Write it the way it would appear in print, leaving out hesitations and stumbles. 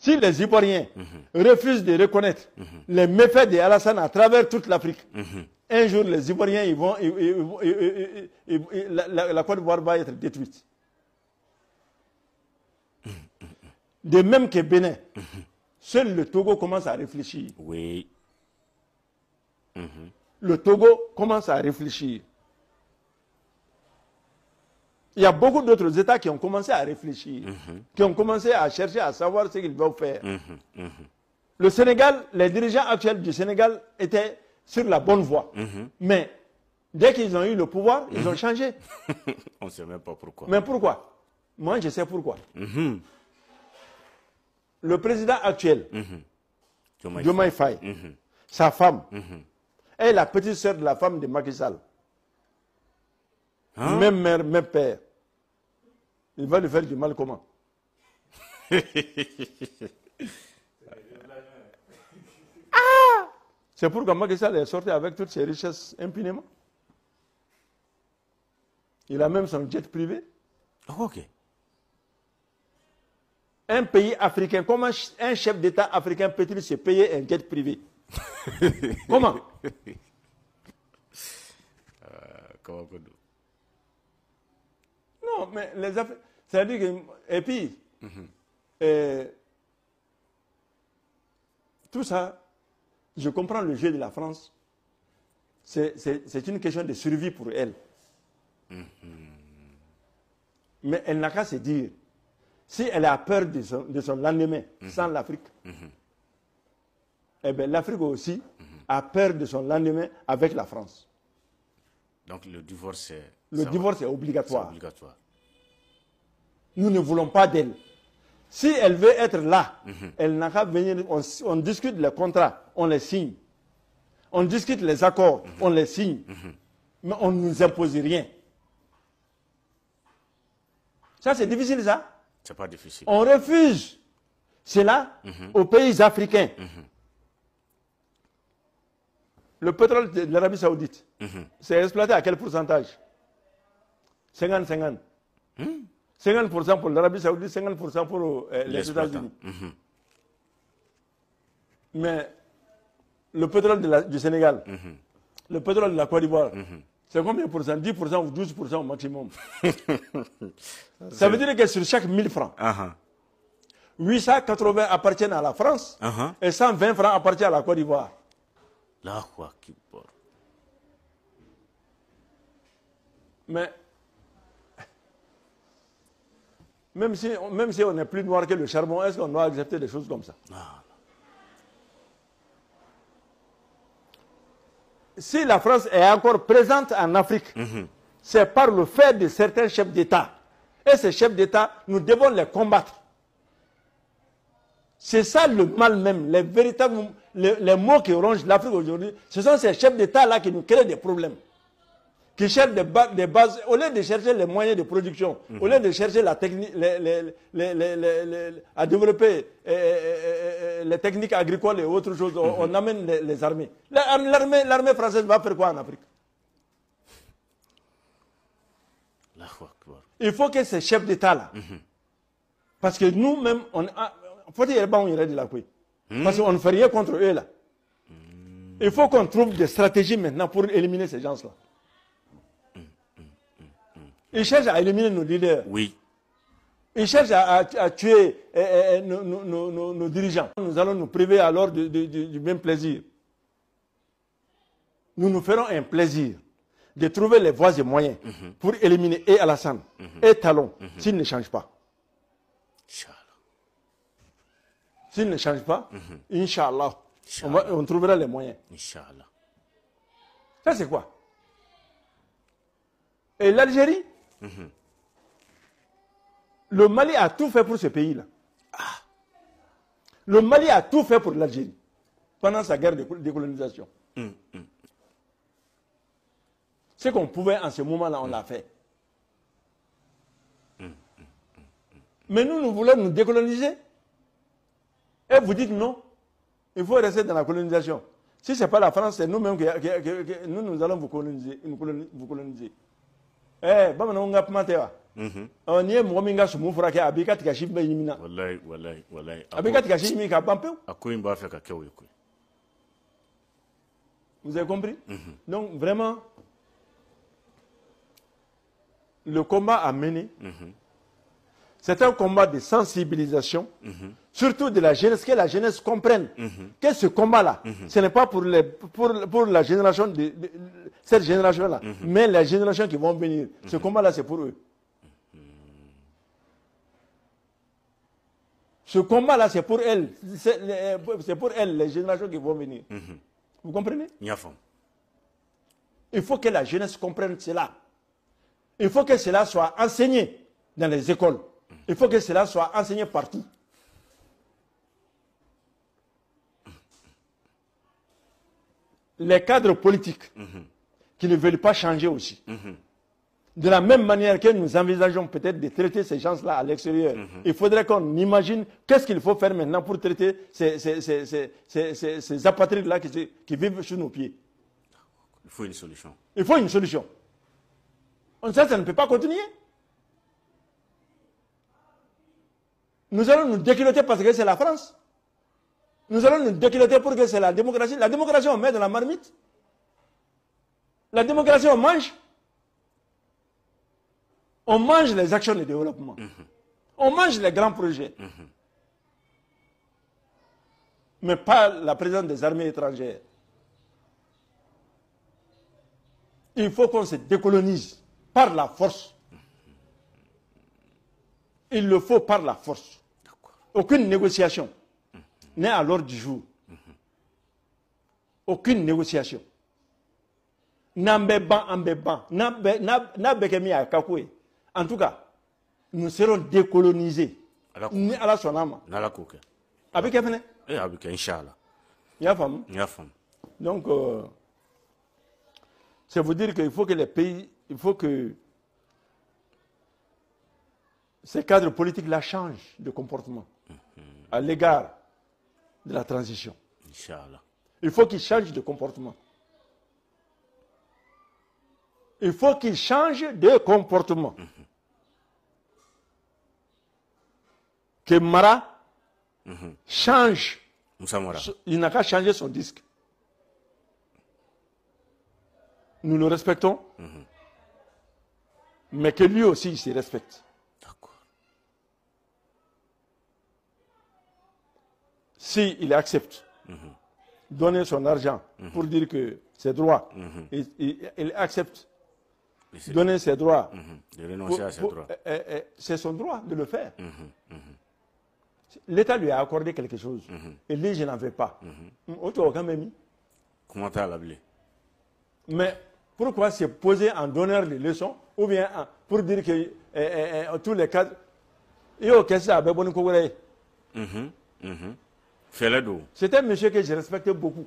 Si les Ivoiriens refusent de reconnaître les méfaits d'Alassane à travers toute l'Afrique, un jour les Ivoiriens, la Côte d'Ivoire va être détruite. De même que Bénin, seul le Togo commence à réfléchir. Oui. Le Togo commence à réfléchir. Il y a beaucoup d'autres États qui ont commencé à réfléchir, qui ont commencé à chercher à savoir ce qu'ils veulent faire. Le Sénégal, les dirigeants actuels du Sénégal étaient sur la bonne voie. Mais dès qu'ils ont eu le pouvoir, ils ont changé. On ne sait même pas pourquoi. Mais pourquoi? Moi, je sais pourquoi. Le président actuel, Diomaye Faye, sa femme, est la petite sœur de la femme de Macky Sall. Hein? Même mère, même père. Il va lui faire du mal comment? C'est pourquoi Macky Sall est sorti avec toutes ses richesses impunément. Il a même son jet privé. Ok. Un pays africain, comment un chef d'État africain peut-il se payer un jet privé? Comment? Comment Non, mais les Africains. C'est-à-dire que. Et puis. Tout ça, je comprends le jeu de la France. C'est une question de survie pour elle. Mais elle n'a qu'à se dire. Si elle a peur de son lendemain sans l'Afrique, eh bien l'Afrique aussi a peur de son lendemain avec la France. Donc le divorce est... Le divorce est obligatoire. C'est obligatoire. Nous ne voulons pas d'elle. Si elle veut être là, elle n'a qu'à venir, on discute les contrats, on les signe. On discute les accords, on les signe. Mais on ne nous impose rien. Ça, c'est difficile, ça. C'est pas difficile. On refuse cela aux pays africains. Le pétrole de l'Arabie Saoudite, c'est exploité à quel pourcentage? 50-50. 50% pour l'Arabie Saoudite, 50% pour les États-Unis. Mais le pétrole du Sénégal, le pétrole de la Côte d'Ivoire, c'est combien pour cent? 10% ou 12% au maximum. Ça veut dire que sur chaque 1000 francs, 880 appartiennent à la France et 120 francs appartiennent à la Côte d'Ivoire. Mais même si on est plus noir que le charbon, est-ce qu'on doit accepter des choses comme ça? Si la France est encore présente en Afrique, c'est par le fait de certains chefs d'État. Et ces chefs d'État, nous devons les combattre. C'est ça le mal même, les véritables les maux qui rongent l'Afrique aujourd'hui. Ce sont ces chefs d'État-là qui nous créent des problèmes. Qui cherchent des bases, au lieu de chercher les moyens de production, au lieu de chercher la technique, à développer les techniques agricoles et autres choses, on amène les armées. L'armée française va faire quoi en Afrique? Il faut que ces chefs d'État-là, parce que nous-mêmes, parce qu'on ne fait rien contre eux là. Il faut qu'on trouve des stratégies maintenant pour éliminer ces gens-là. Ils cherchent à éliminer nos leaders. Oui. Ils cherchent à tuer nos dirigeants. Nous allons nous priver alors du même plaisir. Nous nous ferons un plaisir de trouver les voies et moyens pour éliminer et Alassane et Talon s'ils ne changent pas. S'ils ne changent pas, Inch'Allah, on trouvera les moyens. Inch'Allah. Ça c'est quoi? Et l'Algérie, le Mali a tout fait pour ce pays-là. Le Mali a tout fait pour l'Algérie pendant sa guerre de décolonisation. Ce qu'on pouvait en ce moment-là, on l'a fait. Mais nous voulons nous décoloniser. Et vous dites non, il faut rester dans la colonisation. Si ce n'est pas la France, c'est nous-mêmes que nous allons vous coloniser. Eh, On y est mominga sumu frake abika tikashi ba yimina. Wallahi, wallahi, wallahi. Abika tikashi yimi ka bampe. Akoy mba fait ka kewe koy. Vous avez compris? Donc vraiment, le combat à mener, c'est un combat de sensibilisation, surtout de la jeunesse, que la jeunesse comprenne que ce combat-là, ce n'est pas pour la génération, cette génération-là, mais les générations qui vont venir. Ce combat-là, c'est pour eux. Ce combat-là, c'est pour elles. C'est pour elles, les générations qui vont venir. Vous comprenez? Il faut que la jeunesse comprenne cela. Il faut que cela soit enseigné dans les écoles. Il faut que cela soit enseigné partout. Les cadres politiques qui ne veulent pas changer aussi. De la même manière que nous envisageons peut-être de traiter ces gens-là à l'extérieur, il faudrait qu'on imagine qu'est-ce qu'il faut faire maintenant pour traiter ces apatrides-là qui vivent sous nos pieds. Il faut une solution. Il faut une solution. Ça ne peut pas continuer. Nous allons nous déculoter parce que c'est la France. Nous allons nous déculoter pour que c'est la démocratie. La démocratie, on met dans la marmite. La démocratie, on mange. On mange les actions de développement. On mange les grands projets. Mais pas la présence des armées étrangères. Il faut qu'on se décolonise par la force. Il le faut par la force. Aucune négociation n'est à l'ordre du jour. Aucune négociation. En tout cas, nous serons décolonisés. Allah sonama. Avec Kefene? Avec Inch'Allah. Yafam. Donc, c'est vous dire qu'il faut que les pays, il faut que ces cadres politiques-là changent de comportement à l'égard de la transition. Inch'Allah. Il faut qu'ils changent de comportement. Il faut qu'ils changent de comportement. Que Mara change. Il n'a qu'à changer son disque. Nous le respectons, mais que lui aussi il se respecte. S'il accepte donner son argent pour dire que c'est droit, il accepte donner ses droits. De renoncer à ses droits. C'est son droit de le faire. L'État lui a accordé quelque chose. Il dit, je n'en veux pas. Comment tu as l'appelé? Mais pourquoi se poser en donneur de leçons ou bien pour dire que tous les cadres... C'était un monsieur que je respectais beaucoup.